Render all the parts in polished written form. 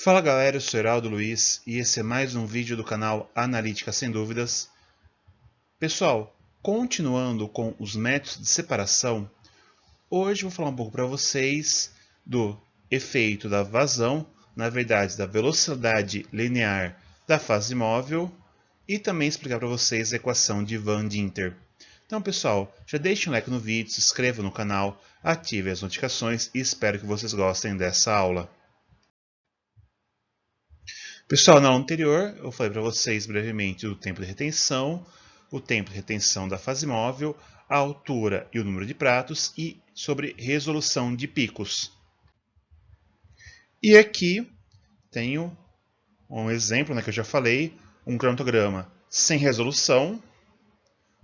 Fala galera, eu sou Heraldo Luiz e esse é mais um vídeo do canal Analítica Sem Dúvidas. Pessoal, continuando com os métodos de separação, hoje eu vou falar um pouco para vocês do efeito da vazão, na verdade da velocidade linear da fase móvel e também explicar para vocês a equação de Van Dinter. Então pessoal, já deixe um like no vídeo, se inscreva no canal, ative as notificações e espero que vocês gostem dessa aula. Pessoal, na aula anterior eu falei para vocês brevemente do tempo de retenção, o tempo de retenção da fase móvel, a altura e o número de pratos e sobre resolução de picos. E aqui tenho um exemplo que eu já falei, um cromatograma sem resolução,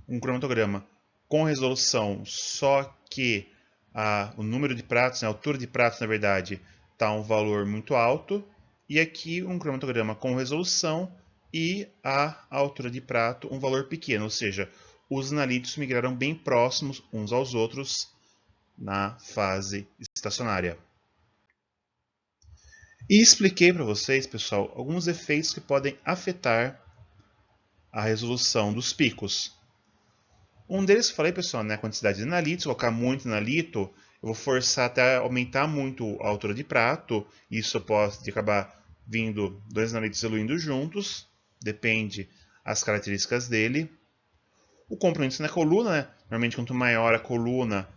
um cromatograma com resolução, só que o número de pratos, a altura de pratos na verdade, está um valor muito alto, e aqui um cromatograma com resolução e a altura de prato um valor pequeno, ou seja, os analíticos migraram bem próximos uns aos outros na fase estacionária. E expliquei para vocês, pessoal, alguns efeitos que podem afetar a resolução dos picos. Um deles que eu falei, pessoal, a quantidade de analitos, colocar muito analito, eu vou forçar até aumentar muito a altura de prato, isso pode acabar vindo dois analitos eluindo juntos, depende das características dele. O comprimento na coluna, normalmente quanto maior a coluna,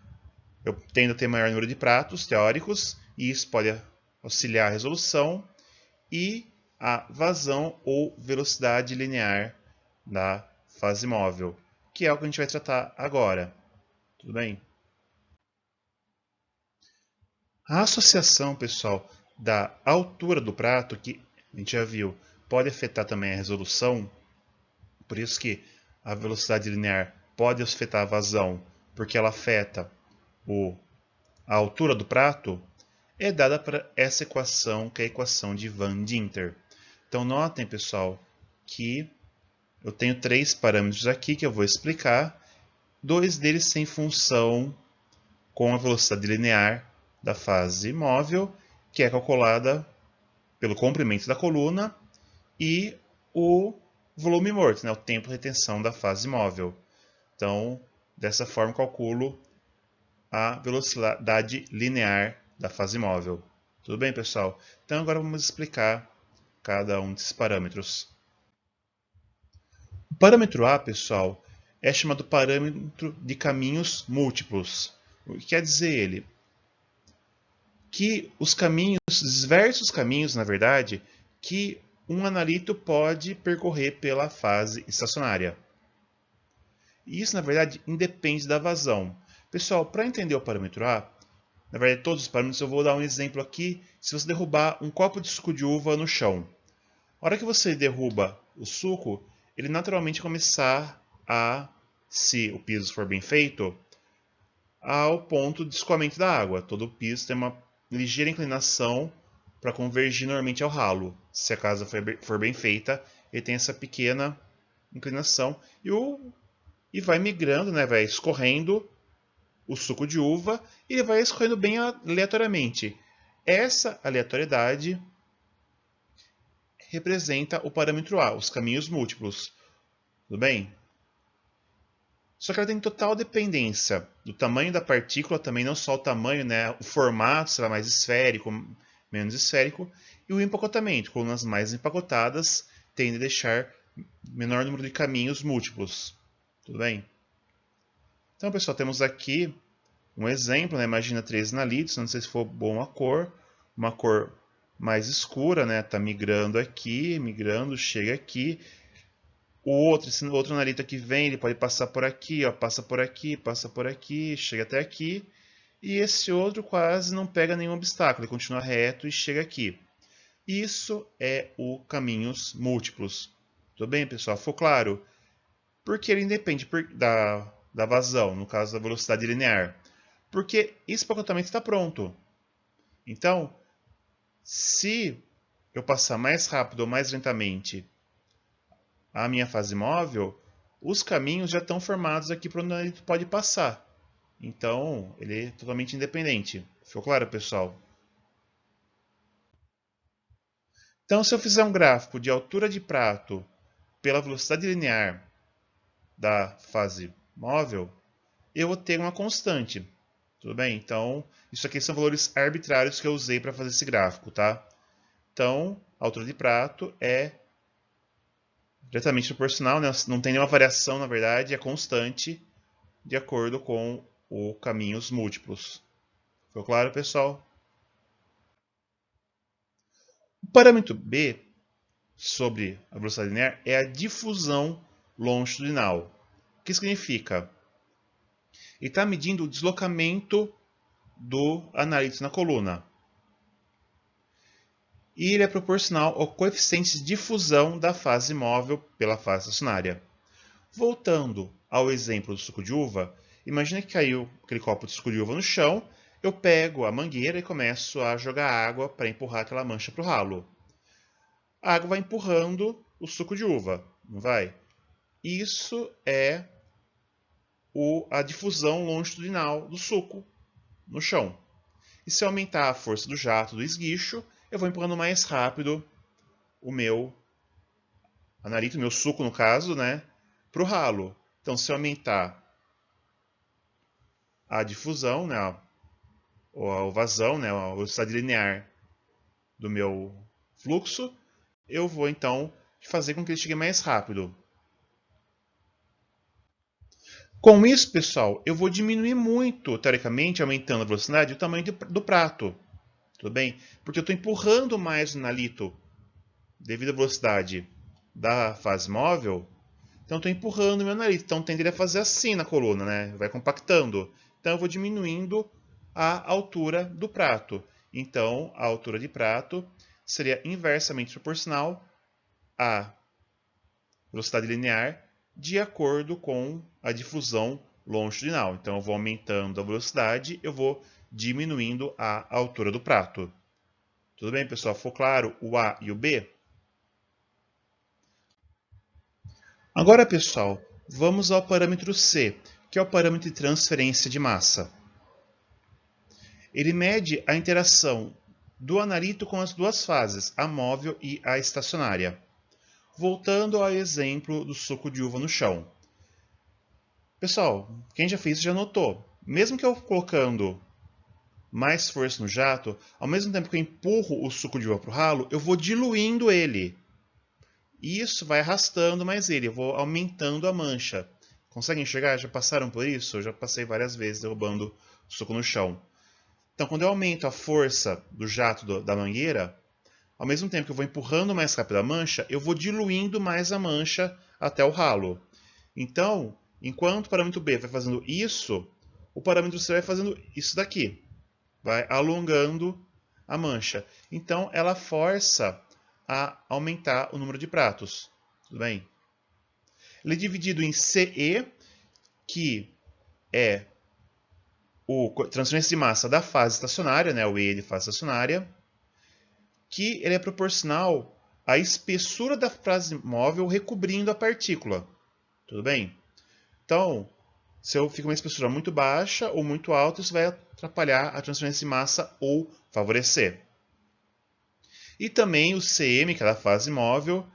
eu tendo a ter maior número de pratos teóricos, e isso pode auxiliar a resolução, e a vazão ou velocidade linear da fase móvel, que é o que a gente vai tratar agora. Tudo bem? A associação, pessoal, da altura do prato, que a gente já viu, pode afetar também a resolução, por isso que a velocidade linear pode afetar a vazão, porque ela afeta a altura do prato, é dada para essa equação, que é a equação de Van Dinter. Então notem, pessoal, que eu tenho três parâmetros aqui que eu vou explicar, dois deles sem função com a velocidade linear da fase móvel, que é calculada pelo comprimento da coluna, e o volume morto, o tempo de retenção da fase móvel. Então, dessa forma, calculo a velocidade linear da fase móvel. Tudo bem, pessoal? Então, agora vamos explicar cada um desses parâmetros. O parâmetro A, pessoal, é chamado parâmetro de caminhos múltiplos. O que quer dizer ele? Que os caminhos, diversos caminhos, na verdade, que um analito pode percorrer pela fase estacionária. E isso, na verdade, independe da vazão. Pessoal, para entender o parâmetro A, na verdade, todos os parâmetros, eu vou dar um exemplo aqui. Se você derrubar um copo de suco de uva no chão, a hora que você derruba o suco, ele naturalmente começar a, se o piso for bem feito, ao ponto de escoamento da água. Todo o piso tem uma ligeira inclinação para convergir normalmente ao ralo. Se a casa for bem feita, ele tem essa pequena inclinação e vai migrando, vai escorrendo o suco de uva e ele vai escorrendo bem aleatoriamente. Essa aleatoriedade representa o parâmetro A, os caminhos múltiplos. Tudo bem? Só que ela tem total dependência do tamanho da partícula, também não só o tamanho, o formato será mais esférico, menos esférico, e o empacotamento. Colunas mais empacotadas tendem a deixar menor número de caminhos múltiplos. Tudo bem? Então, pessoal, temos aqui um exemplo, imagina três analitos, não sei se for bom uma cor mais escura, está migrando aqui, migrando, chega aqui. Esse outro analito que vem, ele pode passar por aqui, passa por aqui, passa por aqui, chega até aqui. E esse outro quase não pega nenhum obstáculo, ele continua reto e chega aqui. Isso é o caminhos múltiplos. Tudo bem, pessoal? Ficou claro? Porque ele independe da vazão, no caso da velocidade linear. Porque esse pacotamento está pronto. Então, se eu passar mais rápido ou mais lentamente a minha fase móvel, os caminhos já estão formados aqui para onde ele pode passar. Então, ele é totalmente independente. Ficou claro, pessoal? Então, se eu fizer um gráfico de altura de prato pela velocidade linear da fase móvel, eu vou ter uma constante. Tudo bem? Então, isso aqui são valores arbitrários que eu usei para fazer esse gráfico, tá? Então, a altura de prato é diretamente proporcional, né? Não tem nenhuma variação, na verdade, é constante de acordo com os caminhos múltiplos. Ficou claro, pessoal? O parâmetro B sobre a velocidade linear é a difusão longitudinal. O que significa? Ele está medindo o deslocamento do analito na coluna. E ele é proporcional ao coeficiente de difusão da fase móvel pela fase estacionária. Voltando ao exemplo do suco de uva, imagine que caiu aquele copo de suco de uva no chão, eu pego a mangueira e começo a jogar água para empurrar aquela mancha para o ralo. A água vai empurrando o suco de uva, não vai? Isso é a difusão longitudinal do suco no chão. E se eu aumentar a força do jato do esguicho, eu vou empurrando mais rápido o meu analito, o meu suco no caso, né, para o ralo. Então, se eu aumentar a difusão, né, ou a vazão, né, a velocidade linear do meu fluxo, eu vou então fazer com que ele chegue mais rápido. Com isso, pessoal, eu vou diminuir muito, teoricamente, aumentando a velocidade, o tamanho do prato. Tudo bem? Porque eu estou empurrando mais o analito devido à velocidade da fase móvel. Então, eu estou empurrando o meu analito. Então, tenderia a fazer assim na coluna, né? Vai compactando. Então, eu vou diminuindo a altura do prato. Então, a altura de prato seria inversamente proporcional à velocidade linear de acordo com a difusão longitudinal. Então, eu vou aumentando a velocidade, eu vou diminuindo a altura do prato. Tudo bem, pessoal? Ficou claro o A e o B? Agora, pessoal, vamos ao parâmetro C, que é o parâmetro de transferência de massa. Ele mede a interação do analito com as duas fases, a móvel e a estacionária. Voltando ao exemplo do suco de uva no chão. Pessoal, quem já fez isso já notou. Mesmo que eu colocando mais força no jato, ao mesmo tempo que eu empurro o suco de uva para o ralo, eu vou diluindo ele. E isso vai arrastando mais ele, eu vou aumentando a mancha. Conseguem enxergar? Já passaram por isso? Eu já passei várias vezes derrubando o suco no chão. Então, quando eu aumento a força do jato da mangueira, ao mesmo tempo que eu vou empurrando mais rápido a mancha, eu vou diluindo mais a mancha até o ralo. Então, enquanto o parâmetro B vai fazendo isso, o parâmetro C vai fazendo isso daqui. Vai alongando a mancha. Então, ela força a aumentar o número de pratos. Tudo bem? Ele é dividido em CE, que é a transferência de massa da fase estacionária, né, o E de fase estacionária, que ele é proporcional à espessura da fase móvel recobrindo a partícula. Tudo bem? Então, se eu fico uma espessura muito baixa ou muito alta, isso vai atrapalhar a transferência de massa ou favorecer. E também o CM, que é da fase móvel,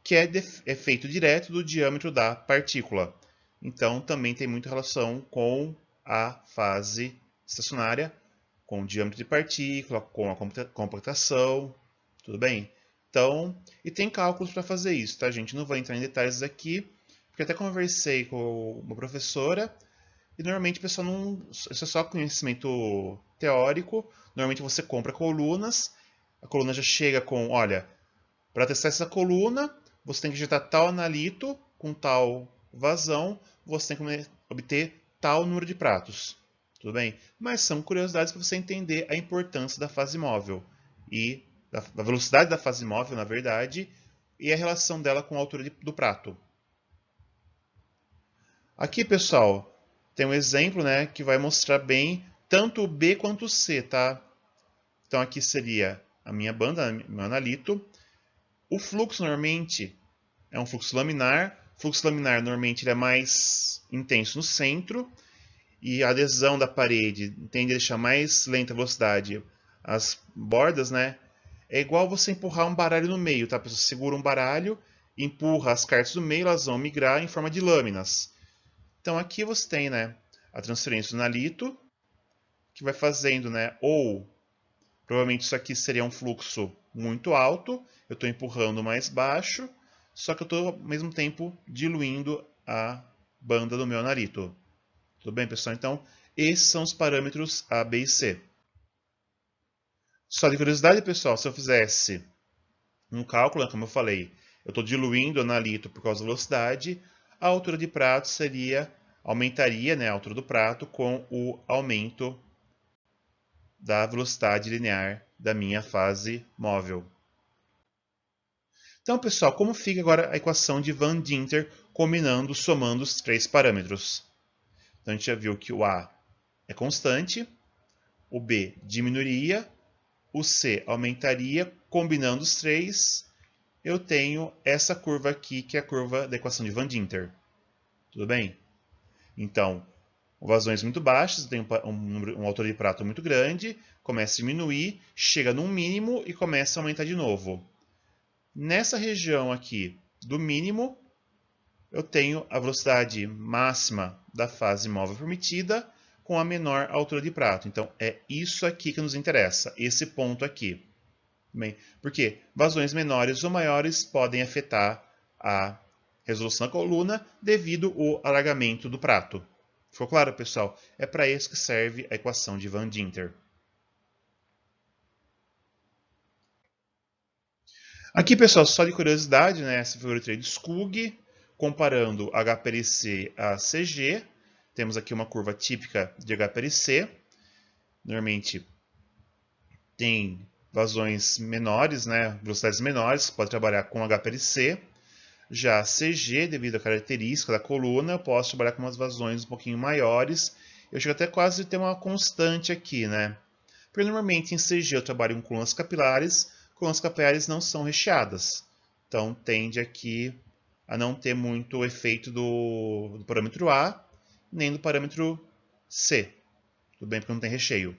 que é efeito direto do diâmetro da partícula. Então, também tem muita relação com a fase estacionária, com o diâmetro de partícula, com a compactação, tudo bem? Então, e tem cálculos para fazer isso, tá, gente? Não vou entrar em detalhes aqui, porque até conversei com uma professora, e normalmente o pessoal não. Isso é só conhecimento teórico. Normalmente você compra colunas, a coluna já chega com, olha, para testar essa coluna, você tem que injetar tal analito com tal vazão, você tem que obter tal número de pratos. Tudo bem? Mas são curiosidades para você entender a importância da fase móvel e da velocidade da fase móvel, na verdade, e a relação dela com a altura do prato. Aqui, pessoal, tem um exemplo, né, que vai mostrar bem tanto o B quanto o C, tá? Então aqui seria a minha banda, meu analito. O fluxo normalmente é um fluxo laminar. O fluxo laminar normalmente ele é mais intenso no centro e a adesão da parede tende a deixar mais lenta a velocidade as bordas, né? É igual você empurrar um baralho no meio, tá? Você segura um baralho, empurra as cartas do meio, elas vão migrar em forma de lâminas. Então aqui você tem, né, a transferência do Nalito, que vai fazendo, né, ou provavelmente isso aqui seria um fluxo muito alto, eu estou empurrando mais baixo, só que eu estou ao mesmo tempo diluindo a banda do meu Nalito. Tudo bem, pessoal? Então, esses são os parâmetros A, B e C. Só de curiosidade, pessoal, se eu fizesse um cálculo, como eu falei, eu estou diluindo o Nalito por causa da velocidade, a altura de prato aumentaria, né, a altura do prato com o aumento da velocidade linear da minha fase móvel. Então, pessoal, como fica agora a equação de Van Dinter combinando, somando os três parâmetros? Então, a gente já viu que o A é constante, o B diminuiria, o C aumentaria, combinando os três, eu tenho essa curva aqui, que é a curva da equação de Van Dinter. Tudo bem? Então, vazões muito baixas, tem um altura de prato muito grande, começa a diminuir, chega num mínimo e começa a aumentar de novo. Nessa região aqui do mínimo, eu tenho a velocidade máxima da fase móvel permitida com a menor altura de prato. Então, é isso aqui que nos interessa, esse ponto aqui. Bem, porque vazões menores ou maiores podem afetar a resolução da coluna devido ao alargamento do prato. Ficou claro, pessoal? É para isso que serve a equação de Van Dinter. Aqui, pessoal, só de curiosidade, né, essa figura de Skug, comparando HPLC a CG. Temos aqui uma curva típica de HPLC. Normalmente tem vazões menores, né, velocidades menores, pode trabalhar com HPLC. Já CG, devido à característica da coluna, eu posso trabalhar com umas vazões um pouquinho maiores. Eu chego até quase a ter uma constante aqui, né? Porque normalmente em CG eu trabalho com colunas capilares não são recheadas. Então tende aqui a não ter muito efeito do parâmetro A, nem do parâmetro C. Tudo bem, porque não tem recheio.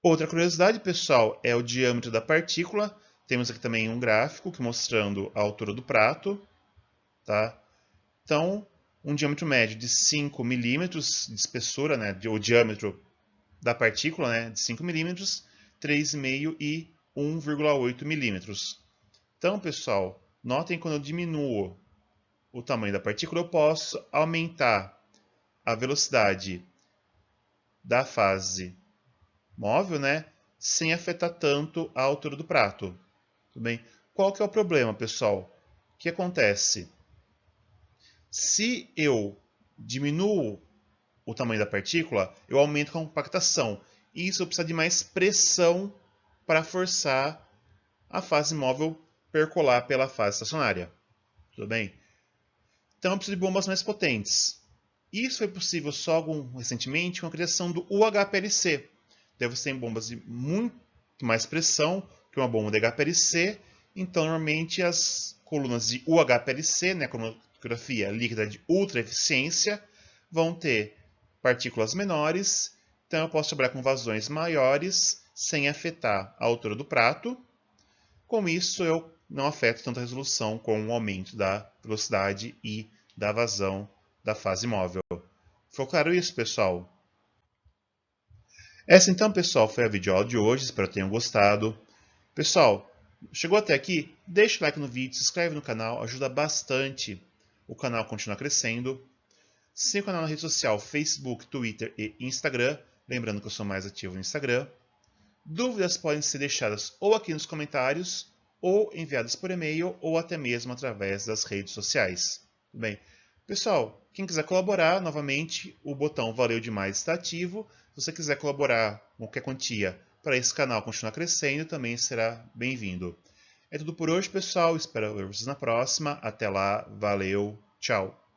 Outra curiosidade, pessoal, é o diâmetro da partícula. Temos aqui também um gráfico que mostrando a altura do prato. Tá? Então, um diâmetro médio de 5 milímetros de espessura, né, o diâmetro da partícula, né, de 5 milímetros, 3,5 e 1,8 milímetros. Então, pessoal, notem quando eu diminuo o tamanho da partícula, eu posso aumentar a velocidade da fase móvel, né, sem afetar tanto a altura do prato. Tudo bem? Qual que é o problema, pessoal? O que acontece? Se eu diminuo o tamanho da partícula, eu aumento a compactação. E isso precisa de mais pressão para forçar a fase móvel percolar pela fase estacionária. Tudo bem? Então eu preciso de bombas mais potentes. Isso foi possível só recentemente com a criação do UHPLC. Daí você tem bombas de muito mais pressão que uma bomba de HPLC. Então normalmente as colunas de UHPLC, né, cromatografia líquida de ultra eficiência, vão ter partículas menores. Então eu posso trabalhar com vazões maiores sem afetar a altura do prato. Com isso, eu não afeto tanto a resolução com o aumento da velocidade e da vazão da fase móvel. Ficou claro isso, pessoal? Essa então, pessoal, foi a videoaula de hoje. Espero que tenham gostado. Pessoal, chegou até aqui? Deixa o like no vídeo, se inscreve no canal, ajuda bastante o canal a continuar crescendo. Siga o canal na rede social Facebook, Twitter e Instagram. Lembrando que eu sou mais ativo no Instagram. Dúvidas podem ser deixadas ou aqui nos comentários, ou enviadas por e-mail, ou até mesmo através das redes sociais. Tudo bem? Pessoal, quem quiser colaborar, novamente, o botão Valeu Demais está ativo. Se você quiser colaborar com qualquer quantia para esse canal continuar crescendo, também será bem-vindo. É tudo por hoje, pessoal. Espero ver vocês na próxima. Até lá. Valeu. Tchau.